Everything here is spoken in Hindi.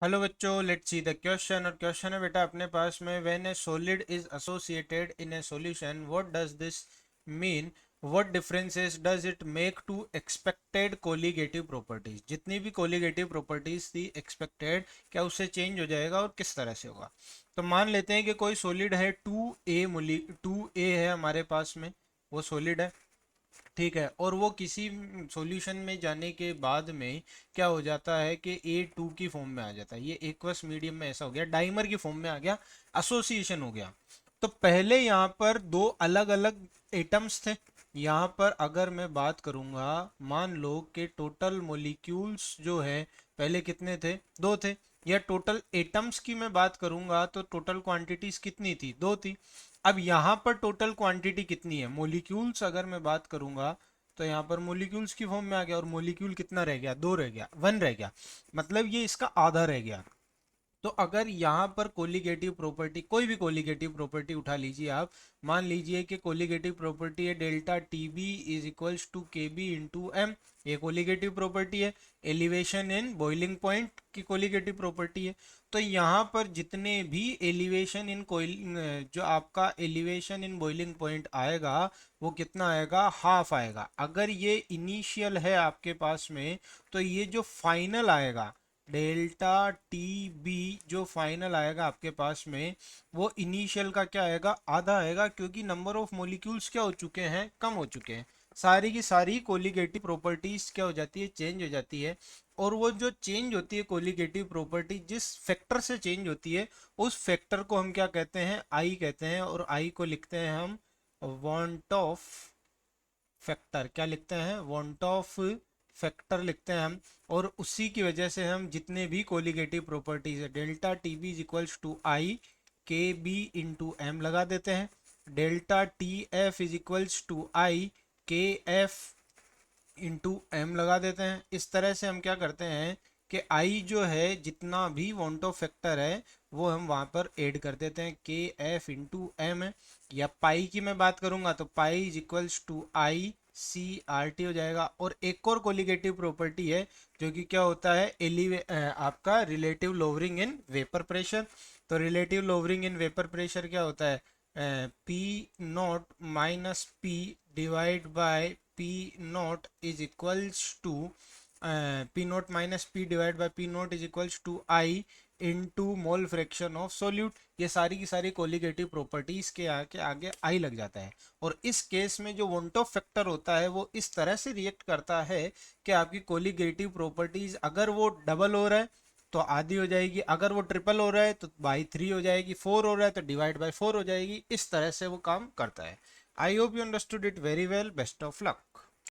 हेलो बच्चों, लेट्स सी द क्वेश्चन। और क्वेश्चन है बेटा अपने पास में, when a solid is associated in a solution what does this mean, what differences does it make to expected colligative properties. जितनी भी कोलिगेटिव प्रॉपर्टीज थी एक्सपेक्टेड, क्या उससे चेंज हो जाएगा और किस तरह से होगा। तो मान लेते हैं कि कोई सॉलिड है 2A है हमारे पास में, वो सॉलिड है, ठीक है। और वो किसी सॉल्यूशन में जाने के बाद में क्या हो जाता है कि A2 की फॉर्म में आ जाता है। ये एक्वस मीडियम में ऐसा हो गया, डाइमर की फॉर्म में आ गया, एसोसिएशन हो गया। तो पहले यहाँ पर दो अलग अलग एटम्स थे। यहाँ पर अगर मैं बात करूंगा, मान लो कि टोटल मोलिक्यूल्स जो है पहले कितने थे, दो थे। या टोटल एटम्स की मैं बात करूंगा तो टोटल क्वांटिटीज कितनी थी, दो थी। अब यहाँ पर टोटल क्वांटिटी कितनी है, मोलिक्यूल्स अगर मैं बात करूंगा तो यहाँ पर मोलिक्यूल्स की फॉर्म में आ गया, और मोलिक्यूल कितना रह गया, दो रह गया, वन रह गया। मतलब ये इसका आधा रह गया। तो अगर यहाँ पर कोलिगेटिव प्रॉपर्टी, कोई भी कोलिगेटिव प्रॉपर्टी उठा लीजिए आप, मान लीजिए कि कोलिगेटिव प्रॉपर्टी है delta T B is equals to K B into M. ये कोलिगेटिव प्रॉपर्टी है। एलिवेशन इन बॉइलिंग पॉइंट की कोलिगेटिव प्रॉपर्टी है। तो यहाँ पर जितने भी एलिवेशन इन कोइल, जो आपका एलिवेशन इन बॉइलिंग पॉइंट आएगा वो कितना आएगा, हाफ आएगा। अगर ये इनिशियल है आपके पास में, तो ये जो फाइनल आएगा डेल्टा टी बी, जो फाइनल आएगा आपके पास में, वो इनिशियल का क्या आएगा, आधा आएगा। क्योंकि नंबर ऑफ मॉलिक्यूल्स क्या हो चुके हैं, कम हो चुके हैं। सारी की सारी कोलिगेटिव प्रॉपर्टीज क्या हो जाती है, चेंज हो जाती है। और वो जो चेंज होती है कोलिगेटिव प्रॉपर्टी, जिस फैक्टर से चेंज होती है उस फैक्टर को हम क्या कहते हैं, आई कहते हैं। और आई को लिखते हैं हम वांट ऑफ फैक्टर। क्या लिखते हैं, वांट ऑफ फैक्टर लिखते हैं हम। और उसी की वजह से हम जितने भी कोलिगेटिव प्रॉपर्टीज है, delta T B is equals to I K B into M लगा देते हैं। Delta T F is equals to I K F into M लगा देते हैं। इस तरह से हम क्या करते हैं कि आई जो है, जितना भी वॉन्टो फैक्टर है वो हम वहां पर ऐड कर देते हैं, के एफ इंटू एम है। या पाई की मैं बात करूंगा तो pi is equals to I C R T हो जाएगा। और एक और कोलिगेटिव प्रॉपर्टी है जो कि क्या होता है, आपका relative lowering in vapour pressure. तो relative lowering in vapour pressure क्या होता है, P naught minus P divide by P naught is equals to, P naught minus P divide by P naught is equals to I into mole fraction of solute. ये सारी की सारी कोलिगेटिव प्रॉपर्टीज के आगे आगे आई लग जाता है। और इस केस में जो वोंटो फैक्टर होता है वो इस तरह से रिएक्ट करता है कि आपकी कोलिगेटिव प्रॉपर्टीज, अगर वो डबल हो रहा है तो आधी हो जाएगी, अगर वो ट्रिपल हो रहा है तो बाई थ्री हो जाएगी, फोर हो रहा है तो डिवाइड बाई फोर हो जाएगी। इस तरह से वो काम करता है। I hope you understood it very well. Best of luck.